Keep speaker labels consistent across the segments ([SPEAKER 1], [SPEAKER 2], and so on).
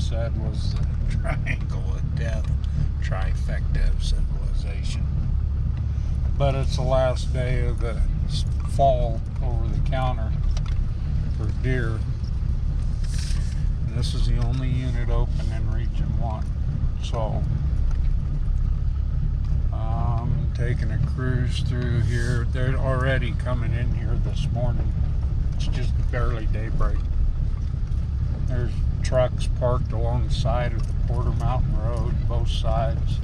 [SPEAKER 1] said was the triangle of death, trifecta of civilization. But it's the last day of the fall over the counter for deer. And this is the only unit open in Region 1. So I'm taking a cruise through here. They're already coming in here this morning. It's just barely daybreak. There's trucks parked along the side of the Porter Mountain Road, both sides.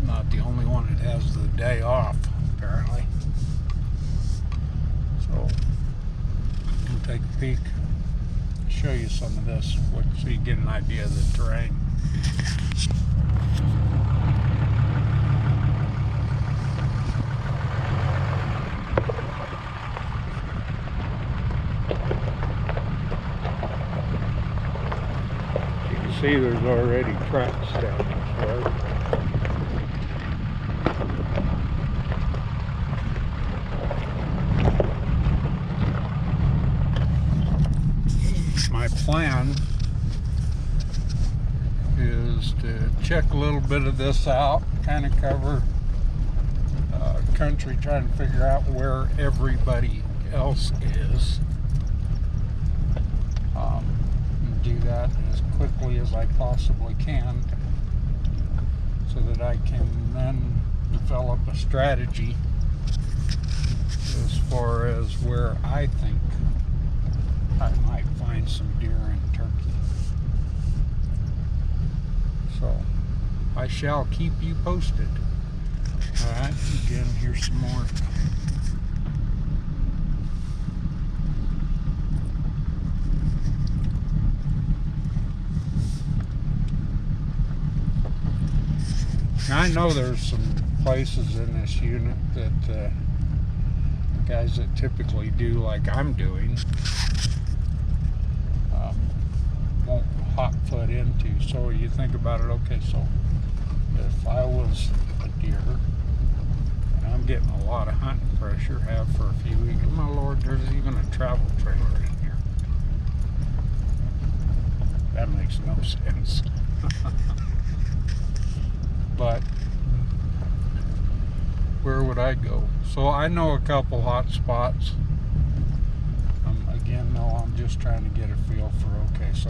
[SPEAKER 1] Not the only one that has the day off, apparently. So, I'm take a peek, show you some of this, so you get an idea of the terrain. You can see there's already tracks down this road. My plan is to check a little bit of this out, kind of cover country, trying to figure out where everybody else is, and do that as quickly as I possibly can so that I can then develop a strategy as far as where I think I might find some deer in Turkey. So I shall keep you posted. Alright, again, here's some more. Now, I know there's some places in this unit that guys that typically do like I'm doing won't hot foot into. So you think about it, okay, so if I was a deer and I'm getting a lot of hunting pressure, have for a few weeks, oh my lord, there's even a travel trailer in here. That makes no sense. But where would I go? So I know a couple hot spots. Again, no, I'm just trying to get a feel for, okay, so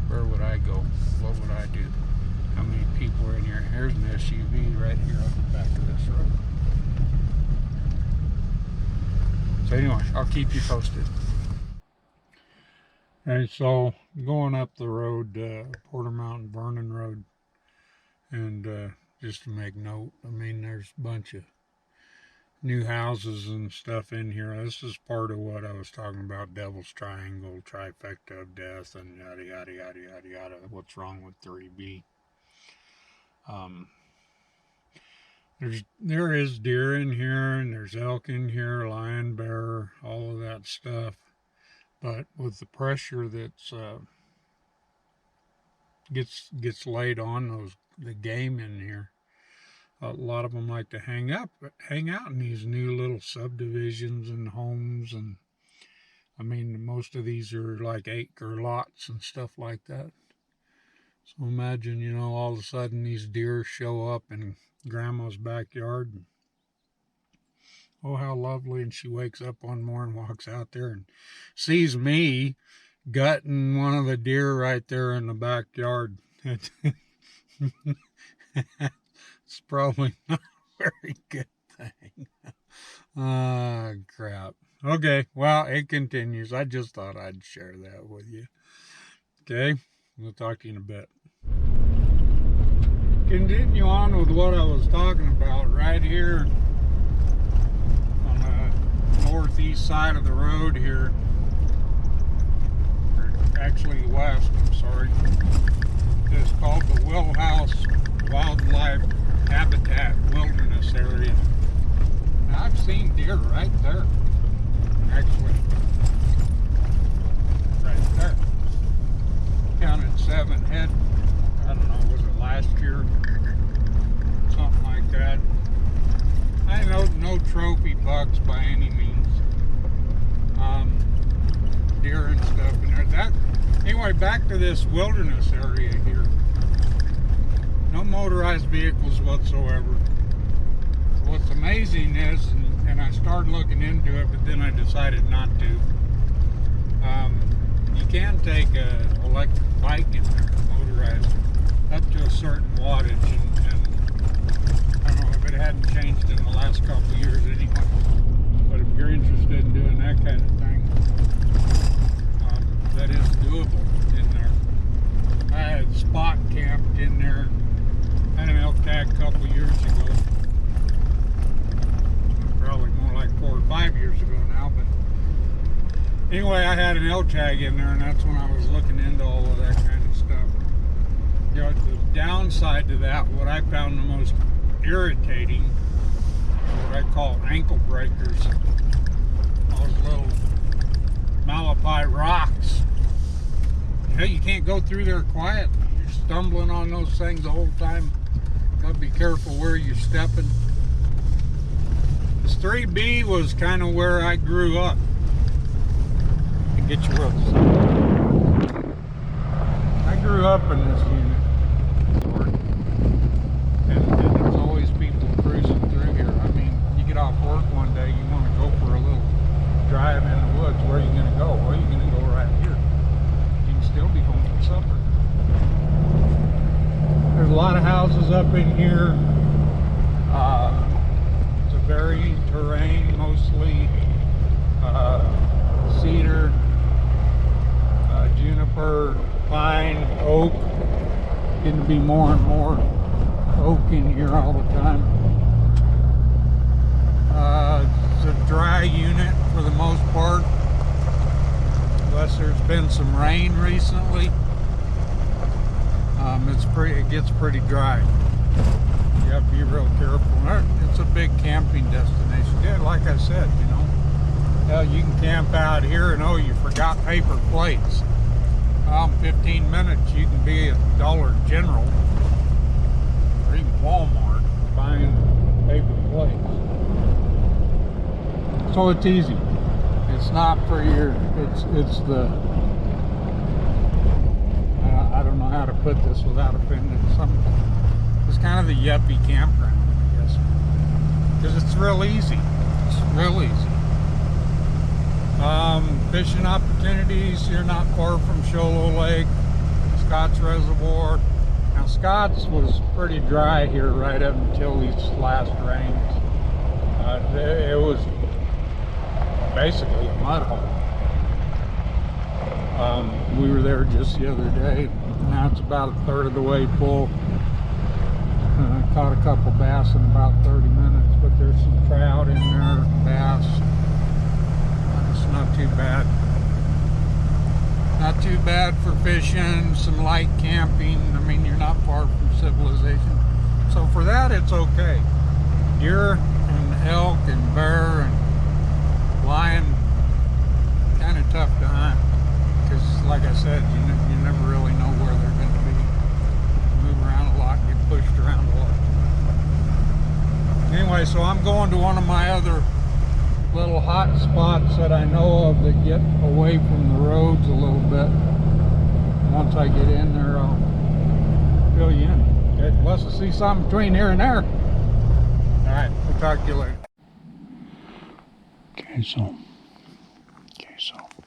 [SPEAKER 1] where would I go? What would I do? How many people are in here? Here's an SUV right here on the back of this road. So anyway, I'll keep you posted. Okay, so going up the road, Porter Mountain Vernon Road, and just to make note, I mean, there's a bunch of new houses and stuff in here. This is part of what I was talking about, Devil's Triangle, trifecta of death, and yada yada yada yada yada. What's wrong with 3B? There is deer in here, and there's elk in here, lion, bear, all of that stuff. But with the pressure that's gets laid on the game in here, a lot of them like to hang out in these new little subdivisions and homes, and I mean, most of these are like acre lots and stuff like that. So imagine, you know, all of a sudden these deer show up in grandma's backyard, and oh, how lovely, and she wakes up one morning, walks out there and sees me gutting one of the deer right there in the backyard. It's probably not a very good thing. Ah, crap. Okay, well, it continues. I just thought I'd share that with you. Okay, we'll talk to you in a bit. Continue on with what I was talking about right here on the northeast side of the road here. Or actually west, I'm sorry. It's called the Wellhouse Wildlife Habitat Wilderness Area. Now, I've seen deer right there. Actually, right there. Counted 7 head. I don't know, was it last year? Something like that. I know no trophy bucks by any means. Deer and stuff in there. Anyway, back to this wilderness area here. No motorized vehicles whatsoever. What's amazing is, and I started looking into it, but then I decided not to. You can take an electric bike in there, motorized, up to a certain wattage, and I don't know if it hadn't changed in the last couple of years anyway. But if you're interested in doing that kind of thing, that is doable in there. I had spot camped in there. I had an elk tag a couple of years ago. Probably more like 4 or 5 years ago now, but anyway, I had an elk tag in there, and that's when I was looking into all of that kind of stuff. You know, the downside to that, what I found the most irritating, what I call ankle breakers, those little Malapai rocks. Hey, you can't go through there quietly. You're stumbling on those things the whole time. Gotta be careful where you're stepping. This 3B was kind of where I grew up. Get your wheels. I grew up in this unit, and there's always people cruising through here. I mean, you get off work one day, you want to go for a little drive in the woods. Where are you going to go? Well, you're going to go right here. You can still be home for supper. There's a lot of houses up in here. It's a varying terrain, mostly cedar, juniper, pine, oak. Getting to be more and more oak in here all the time. It's a dry unit for the most part, unless there's been some rain recently. It gets pretty dry. You have to be real careful. It's a big camping destination. Yeah, like I said, you know, hell, you can camp out here and oh, you forgot paper plates. Well, in 15 minutes you can be at Dollar General or even Walmart buying paper plates. So it's easy. It's not for your, it's the, I don't know how to put this without offending some. It's kind of the yuppie campground, I guess. Because it's real easy. It's real easy. Fishing opportunities, you're not far from Sholo Lake, Scott's Reservoir. Now Scott's was pretty dry here right up until these last rains. It was basically a mud hole. We were there just the other day. Now it's about a third of the way full. Caught a couple bass in about 30 minutes, but there's some trout in there, bass. It's not too bad. Not too bad for fishing, some light camping. I mean, you're not far from civilization. So for that, it's okay. Deer and elk and bear and lion, kind of tough to hunt. Because like I said, you never really know where they're going to be. Move around a lot, get pushed around a lot. Anyway, so I'm going to one of my other little hot spots that I know of that get away from the roads a little bit. Once I get in there, I'll fill you in. Okay, unless I see something between here and there. Alright, we'll talk to you later. Okay, so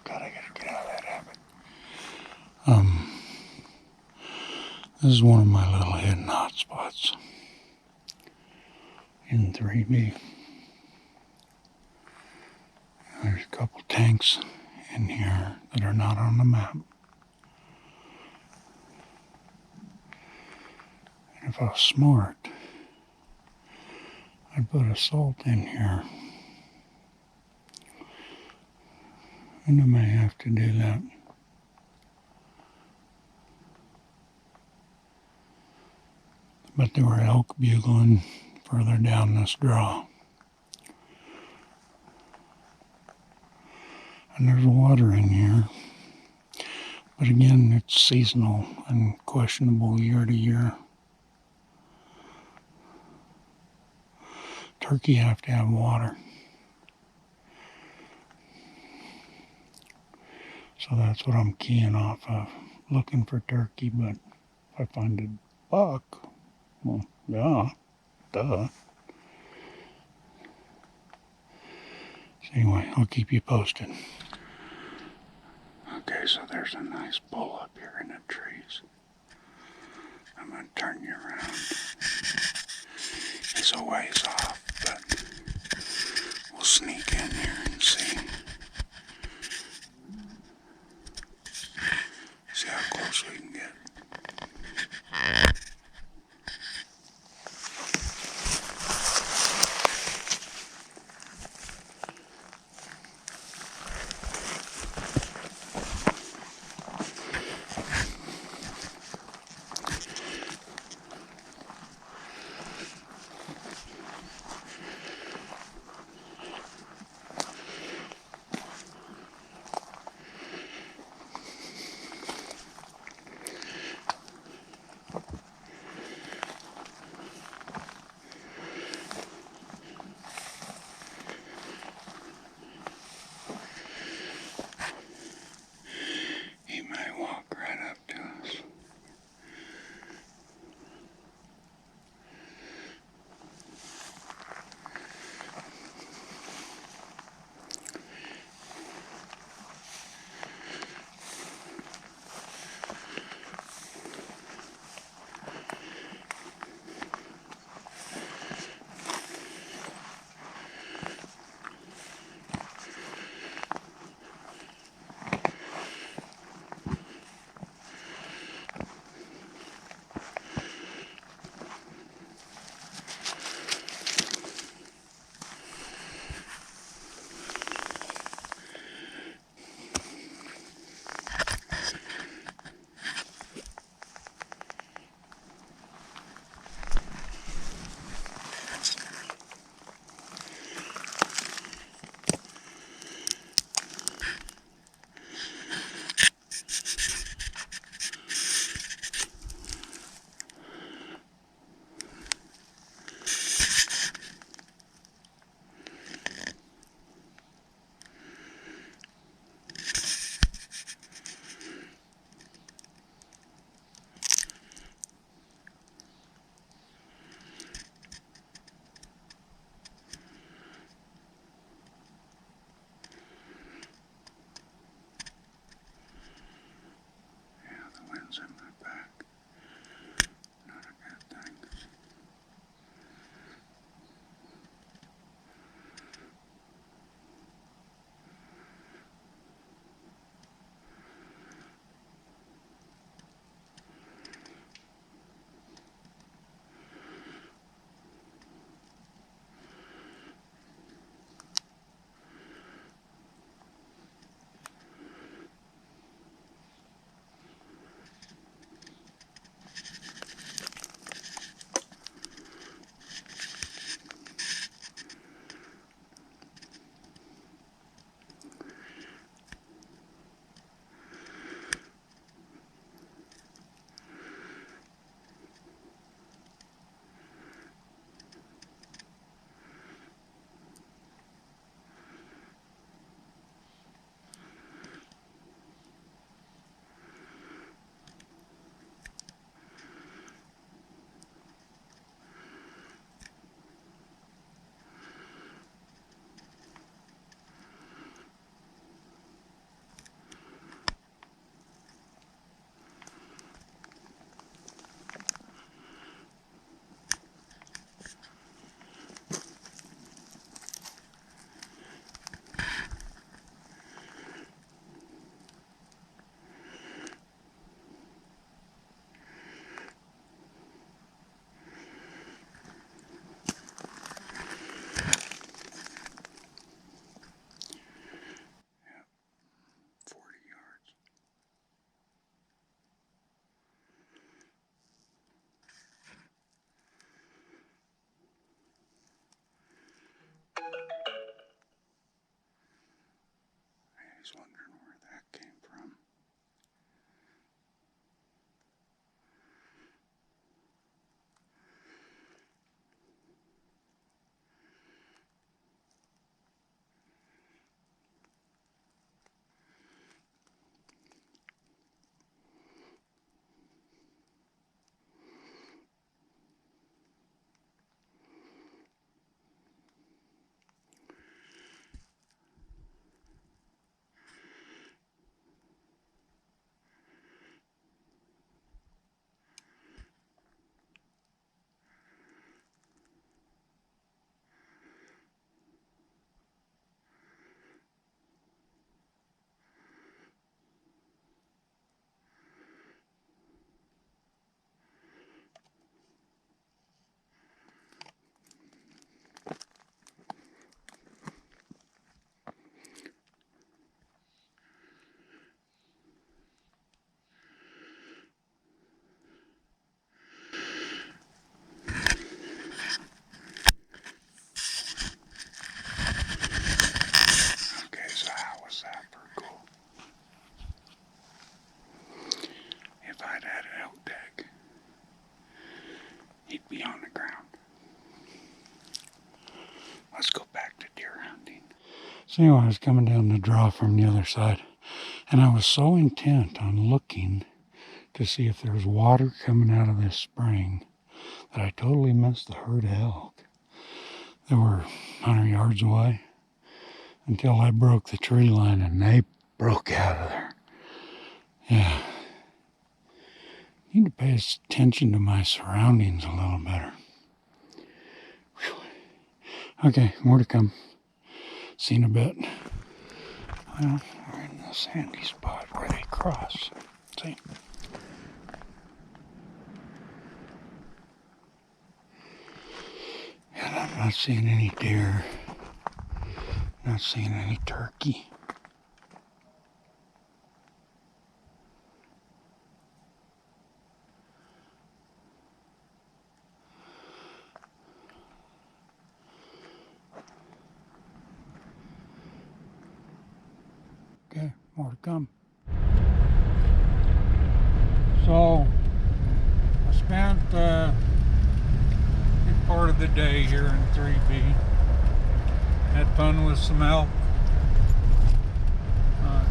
[SPEAKER 1] God, I gotta get out of that habit. This is one of my little hidden hot spots in 3B. There's a couple tanks in here that are not on the map. And if I was smart, I'd put a salt in here. And I may have to do that. But there were elk bugling further down this draw. And there's water in here. But again, it's seasonal and questionable year to year. Turkey have to have water. So that's what I'm keying off of, looking for turkey. But if I find a buck, well, yeah, duh. So anyway, I'll keep you posted. Okay, so there's a nice bull up here in the trees. I'm going to turn you around. He's a ways off, but we'll sneak in here and see. See how close we can get. So anyway, I was coming down the draw from the other side, and I was so intent on looking to see if there was water coming out of this spring that I totally missed the herd of elk. They were 100 yards away until I broke the tree line, and they broke out of there. Yeah. I need to pay attention to my surroundings a little better. Whew. Okay, more to come. Seen a bit. Well, we're in the sandy spot where they cross. See? And I'm not seeing any deer. Not seeing any turkey. Okay, more to come. So, I spent a good part of the day here in 3B. Had fun with some elk.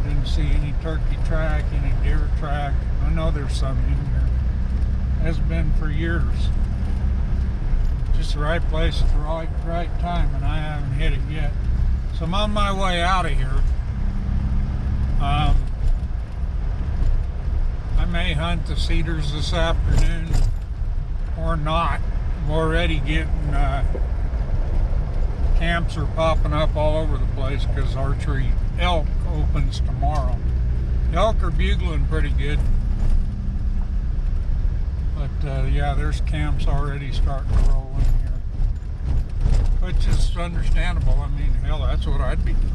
[SPEAKER 1] Didn't see any turkey track, any deer track. I know there's some in here. Has been for years. Just the right place at the right time, and I haven't hit it yet. So I'm on my way out of here. I may hunt the cedars this afternoon or not. I'm already getting camps are popping up all over the place because archery elk opens tomorrow. The elk are bugling pretty good. But yeah, there's camps already starting to roll in here. Which is understandable. I mean, hell, that's what I'd be doing.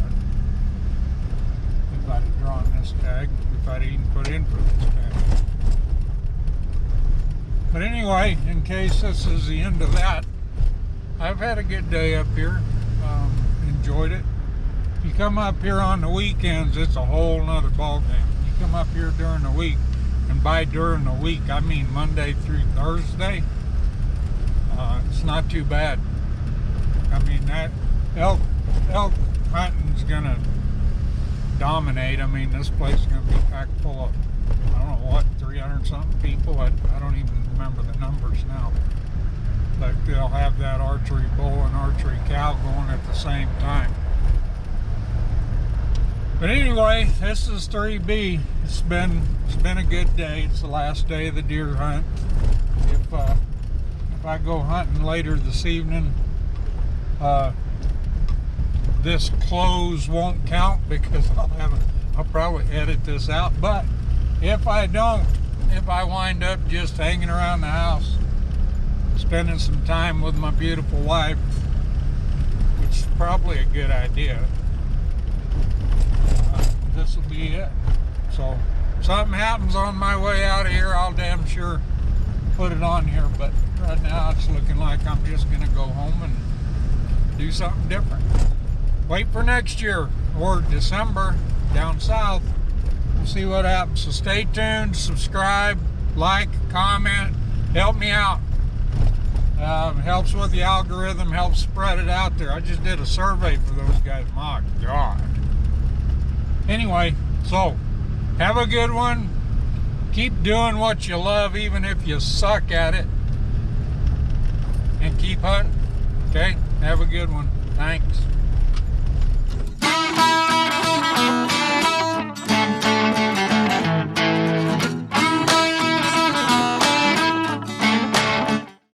[SPEAKER 1] If I'd have drawn this tag, if I'd even put in for this tag. But anyway, in case this is the end of that, I've had a good day up here. Enjoyed it. If you come up here on the weekends, it's a whole nother ballgame. You come up here during the week, and by during the week, I mean Monday through Thursday, it's not too bad. I mean, that elk hunting's gonna dominate. I mean, this place is gonna be packed full of, I don't know what, 300 something people. I don't even remember the numbers now. But they'll have that archery bull and archery cow going at the same time. But anyway, this is 3B. It's been a good day. It's the last day of the deer hunt. If I go hunting later this evening, this close won't count because I'll probably edit this out. But if I don't, if I wind up just hanging around the house, spending some time with my beautiful wife, which is probably a good idea, this will be it. So if something happens on my way out of here, I'll damn sure put it on here. But right now it's looking like I'm just gonna go home and do something different. Wait for next year or December down south. We'll see what happens. So stay tuned, subscribe, like, comment, help me out. Helps with the algorithm, helps spread it out there. I just did a survey for those guys. My God. Anyway, so have a good one. Keep doing what you love, even if you suck at it. And keep hunting. Okay? Have a good one. Thanks.